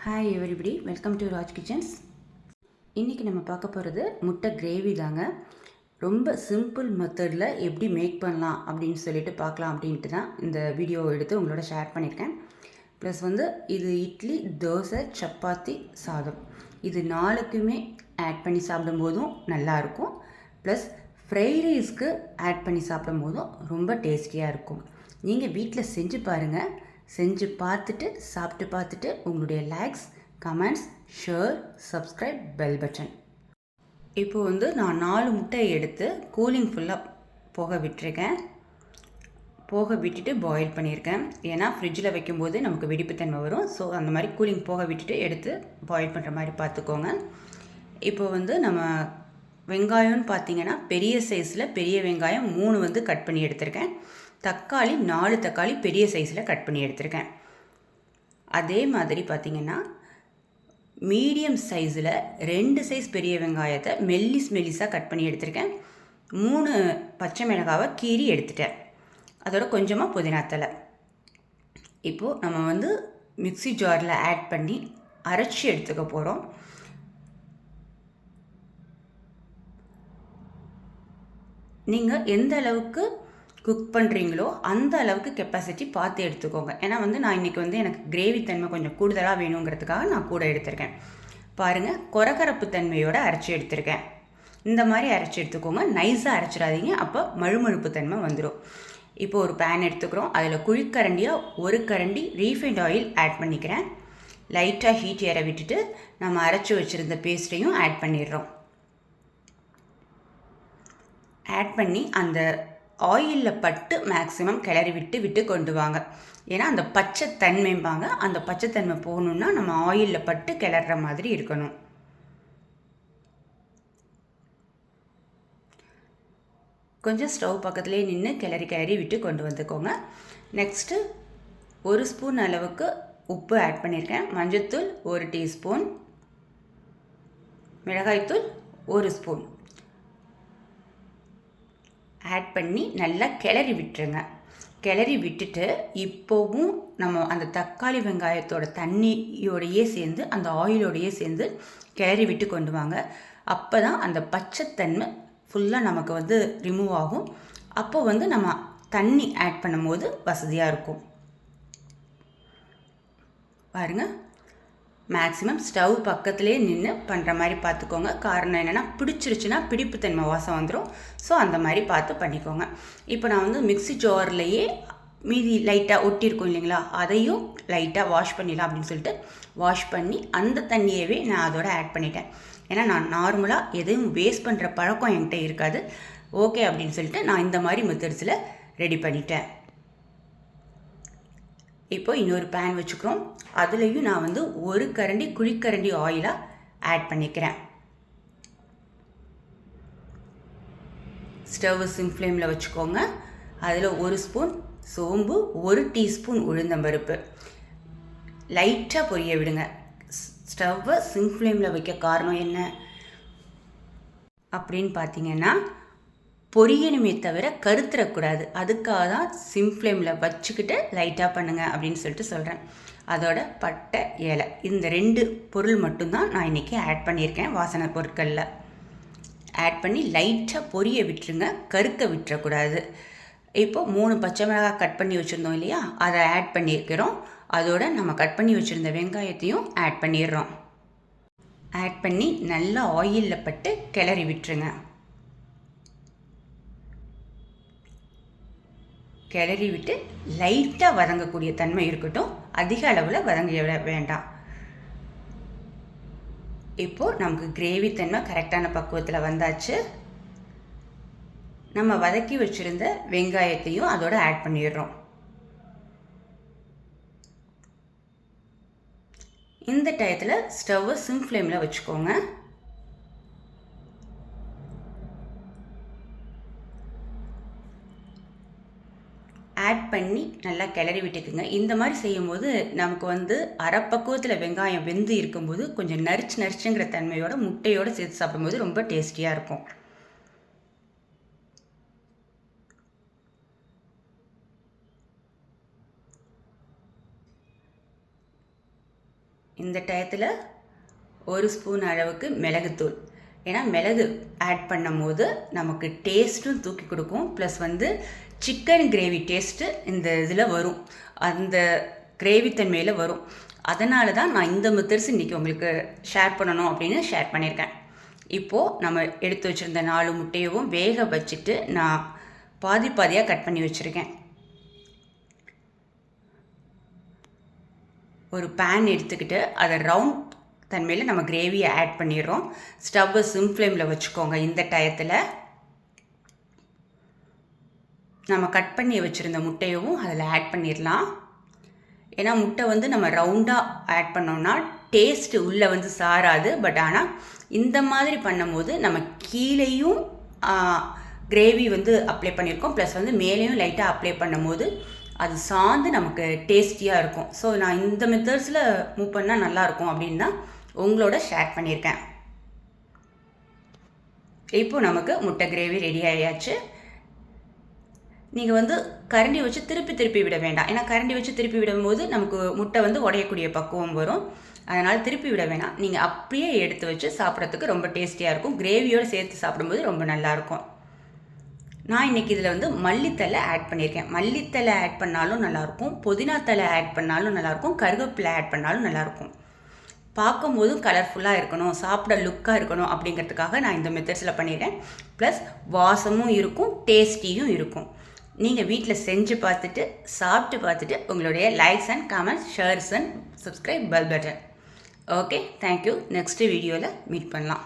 Hi everybody, welcome to Raj kitchens. இன்றைக்கி நம்ம பார்க்க போகிறது முட்டை கிரேவி தாங்க. ரொம்ப சிம்பிள் மெத்தடில் எப்படி மேக் பண்ணலாம் அப்படின்னு சொல்லிட்டு பார்க்கலாம் அப்படின்ட்டு தான் இந்த வீடியோ எடுத்து உங்களோட ஷேர் பண்ணியிருக்கேன். ப்ளஸ் இது இட்லி, தோசை, சப்பாத்தி, சாதம் இது நாலுக்குமே ஆட் பண்ணி சாப்பிடும்போதும் நல்லாயிருக்கும். ப்ளஸ் ஃப்ரைட் ரைஸ்க்கு ஆட் பண்ணி சாப்பிடும்போதும் ரொம்ப டேஸ்டியாக இருக்கும். நீங்கள் வீட்டில் செஞ்சு பாருங்கள். செஞ்சு பார்த்துட்டு சாப்பிட்டு பார்த்துட்டு உங்களுடைய likes, comments, share, subscribe, bell button. இப்போது நான் 4 முட்டையை எடுத்து கூலிங் ஃபுல்லாக போக விட்டுருக்கேன். போக விட்டுட்டு பாயில் பண்ணியிருக்கேன். ஏன்னா ஃப்ரிட்ஜில் வைக்கும்போது நமக்கு வெடிப்புத்தன்மை வரும். ஸோ அந்த மாதிரி கூலிங் போக விட்டுட்டு எடுத்து பாயில் பண்ணுற மாதிரி பார்த்துக்கோங்க. இப்போ நம்ம வெங்காயம்னு பார்த்தீங்கன்னா பெரிய சைஸில் பெரிய வெங்காயம் 3 கட் பண்ணி எடுத்திருக்கேன். தக்காளி 4 தக்காளி பெரிய சைஸில் கட் பண்ணி எடுத்திருக்கேன். அதே மாதிரி பார்த்திங்கன்னா மீடியம் சைஸில் 2 சைஸ் பெரிய வெங்காயத்தை மெல்லிஸாக கட் பண்ணி எடுத்திருக்கேன். 3 பச்சை மிளகாவை கீறி எடுத்துட்டேன். அதோட கொஞ்சமாக புதினா தழை. இப்போது நம்ம மிக்ஸி ஜாரில் ஆட் பண்ணி அரைச்சி எடுத்துக்க போகிறோம். நீங்கள் எந்த அளவுக்கு குக் பண்ணுறீங்களோ அந்த அளவுக்கு கெப்பாசிட்டி பார்த்து எடுத்துக்கோங்க. ஏன்னா நான் இன்றைக்கி எனக்கு கிரேவி தன்மை கொஞ்சம் கூடுதலாக வேணுங்கிறதுக்காக நான் கூட எடுத்திருக்கேன். பாருங்கள், கொரகரப்பு தன்மையோடு அரைச்சி எடுத்திருக்கேன். இந்த மாதிரி அரைச்சி எடுத்துக்கோங்க. நைஸாக அரைச்சிடாதீங்க, அப்போ மழுமழுப்பு தன்மை வந்துடும். இப்போ ஒரு பேன் எடுத்துக்கிறோம். அதில் குழிக்கரண்டியாக 1 கரண்டி ரீஃபைண்ட் ஆயில் ஆட் பண்ணிக்கிறேன். லைட்டாக ஹீட் ஏற விட்டுட்டு நம்ம அரைச்சி வச்சுருந்த பேஸ்ட்டையும் ஆட் பண்ணிடுறோம். ஆட் பண்ணி அந்த ஆயிலில் பட்டு மேக்ஸிமம் கிளறி விட்டு கொண்டு வாங்க. ஏன்னா அந்த பச்சை தன்மைம்பாங்க, அந்த பச்சை தன்மை போகணுன்னா நம்ம ஆயிலில் பட்டு கிளற மாதிரி இருக்கணும். கொஞ்சம் ஸ்டவ் பக்கத்துலேயே நின்று கிளறி விட்டு கொண்டு வந்துக்கோங்க. நெக்ஸ்ட்டு 1 ஸ்பூன் அளவுக்கு உப்பு ஆட் பண்ணியிருக்கேன். மஞ்சள்தூள் 1 டீஸ்பூன், மிளகாய்த்தூள் 1 ஸ்பூன் ஆட் பண்ணி நல்லா கிளறி விட்டுருங்க. கிளறி விட்டுட்டு இப்போவும் நம்ம அந்த தக்காளி வெங்காயத்தோட தண்ணியோடையே சேர்ந்து அந்த ஆயிலோடையே சேர்ந்து கிளறி விட்டு கொண்டு வாங்க. அப்போ தான் அந்த பச்சைத்தன்மை ஃபுல்லாக நமக்கு ரிமூவ் ஆகும். அப்போ நம்ம தண்ணி ஆட் பண்ணும்போது வசதியாக இருக்கும். பாருங்கள், மேக்ஸிமம் ஸ்டவ் பக்கத்துலேயே நின்று பண்ணுற மாதிரி பார்த்துக்கோங்க. காரணம் என்னென்னா பிடிச்சிருச்சுன்னா பிடிப்புத்தன்மை வாசம் வந்துடும். ஸோ அந்த மாதிரி பார்த்து பண்ணிக்கோங்க. இப்போ நான் மிக்ஸி ஜார்லேயே மீதி லைட்டாக ஒட்டியிருக்கோம் இல்லைங்களா, அதையும் லைட்டாக வாஷ் பண்ணிடலாம் அப்படின்னு சொல்லிட்டு வாஷ் பண்ணி அந்த தண்ணியவே நான் அதோட ஆட் பண்ணிட்டேன். ஏன்னா நான் நார்மலாக எதுவும் வேஸ்ட் பண்ணுற பழக்கம் என்கிட்ட இருக்காது. ஓகே அப்படின்னு சொல்லிட்டு நான் இந்த மாதிரி மெத்தட்ஸில் ரெடி பண்ணிட்டேன். இப்போ இன்னொரு பேன் வச்சுக்கிறோம். அதுலேயும் நான் 1 கரண்டி குழிக்கரண்டி ஆயிலாக ஆட் பண்ணிக்கிறேன். ஸ்டவ் சிம் ஃப்ளேமில் வச்சுக்கோங்க. அதில் 1 ஸ்பூன் சோம்பு, 1 டீஸ்பூன் உளுந்தம்பருப்பு லைட்டாக பொரிய விடுங்க. ஸ்டவ்வை சிம் ஃப்ளேமில் வைக்க காரணம் என்ன அப்படின்னு பார்த்தீங்கன்னா, பொரியணுமே தவிர கருத்துறக்கூடாது. அதுக்காக தான் சிம் ஃப்ளேமில் வச்சுக்கிட்டு லைட்டாக பண்ணுங்கள் அப்படின்னு சொல்லிட்டு சொல்கிறேன். அதோட பட்டை, ஏலை இந்த 2 பொருள் மட்டும்தான் நான் இன்றைக்கி ஆட் பண்ணியிருக்கேன். வாசனை பொருட்களில் ஆட் பண்ணி லைட்டாக பொரிய விட்டுருங்க, கருக்க விட்டுறக்கூடாது. இப்போது 3 பச்சை மிளகாய் கட் பண்ணி வச்சுருந்தோம் இல்லையா, அதை ஆட் பண்ணியிருக்கிறோம். அதோட நம்ம கட் பண்ணி வச்சுருந்த வெங்காயத்தையும் ஆட் பண்ணிடுறோம். ஆட் பண்ணி நல்லா ஆயிலில் பட்டு கிளறி விட்டுருங்க. கிளறி விட்டு லைட்டாக வதங்கக்கூடிய தன்மை இருக்கட்டும், அதிக அளவில் வதங்க வேண்டாம். இப்போது நமக்கு கிரேவி தன்மை கரெக்டான பக்குவத்தில் வந்தாச்சு. நம்ம வதக்கி வச்சுருந்த வெங்காயத்தையும் அதோடு ஆட் பண்ணிடுறோம். இந்த டயத்தில் ஸ்டவ்வை சிம் ஃப்ளேமில் வச்சுக்கோங்க. ஆட் பண்ணி நல்லா கிளறி விட்டுக்குங்க. இந்த மாதிரி செய்யும்போது நமக்கு அரை பக்குவத்தில் வெங்காயம் வெந்து இருக்கும்போது கொஞ்சம் நரிச்சுங்கிற தன்மையோட முட்டையோடு சேர்த்து சாப்பிடும்போது ரொம்ப டேஸ்டியாக இருக்கும். இந்த டயத்தில் 1 ஸ்பூன் அளவுக்கு மிளகுத்தூள். ஏன்னா மிளகு ஆட் பண்ணும் போது நமக்கு டேஸ்ட்டும் தூக்கி கொடுக்கும். ப்ளஸ் வந்து சிக்கன் கிரேவி டேஸ்ட்டு இந்த இதில் வரும், அந்த கிரேவி தன்மையில் வரும். அதனால தான் நான் இந்த மெத்தட்ஸ் இன்றைக்கி உங்களுக்கு ஷேர் பண்ணணும் அப்படின்னு ஷேர் பண்ணியிருக்கேன். இப்போது நம்ம எடுத்து வச்சுருந்த 4 முட்டையவும் வேக வச்சுட்டு நான் பாதி பாதியாக கட் பண்ணி வச்சுருக்கேன். ஒரு பேன் எடுத்துக்கிட்டு அதை ரவுண்ட் தன்மையில் நம்ம கிரேவியை ஆட் பண்ணிடுறோம். ஸ்டவ்வை சிம் ஃப்ளேமில் வச்சுக்கோங்க. இந்த டயத்தில் நம்ம கட் பண்ணி வச்சுருந்த முட்டையவும் அதில் ஆட் பண்ணிடலாம். ஏன்னா முட்டை வந்து நம்ம ரவுண்டாக ஆட் பண்ணோம்னா டேஸ்ட்டு உள்ளே வந்து சாராது. பட் ஆனால் இந்த மாதிரி பண்ணும்போது நம்ம கீழேயும் கிரேவி வந்து அப்ளை பண்ணியிருக்கோம், ப்ளஸ் வந்து மேலேயும் லைட்டாக அப்ளை பண்ணும்போது அது சார்ந்து நமக்கு டேஸ்டியாக இருக்கும். ஸோ நான் இந்த மெத்தட்ஸில் மூவ் பண்ணால் நல்லாயிருக்கும் அப்படின்னு தான் உங்களோட ஷேர் பண்ணியிருக்கேன். இப்போது நமக்கு முட்டை கிரேவி ரெடி ஆகியாச்சு. நீங்கள் வந்து கரண்டி வச்சு திருப்பி விட வேண்டாம். ஏன்னா கரண்டி வச்சு திருப்பி விடும்போது நமக்கு முட்டை வந்து உடையக்கூடிய பக்குவம் வரும். அதனால் திருப்பி விட வேணாம். நீங்கள் அப்படியே எடுத்து வச்சு சாப்பிட்றதுக்கு ரொம்ப டேஸ்டியாக இருக்கும். கிரேவியோடு சேர்த்து சாப்பிடும்போது ரொம்ப நல்லாயிருக்கும். நான் இன்றைக்கி இதில் வந்து மல்லித்தலை ஆட் பண்ணியிருக்கேன். மல்லித்தலை ஆட் பண்ணாலும் நல்லாயிருக்கும், புதினா தலை ஆட் பண்ணாலும் நல்லாயிருக்கும், கருவேப்பிலை ஆட் பண்ணாலும் நல்லாயிருக்கும். பார்க்கும்போதும் கலர்ஃபுல்லாக இருக்கணும், சாப்பிட லுக்காக இருக்கணும் அப்படிங்கிறதுக்காக நான் இந்த மெத்தட்ஸில் பண்ணிடுறேன். ப்ளஸ் வாசமும் இருக்கும், டேஸ்டியும் இருக்கும். நீங்கள் வீட்டில் செஞ்சு பார்த்துட்டு சாப்பிட்டு பார்த்துட்டு உங்களுடைய likes and comments, shares and subscribe bell button. Okay, thank you. Next வீடியோவில் மீட் பண்ணலாம்.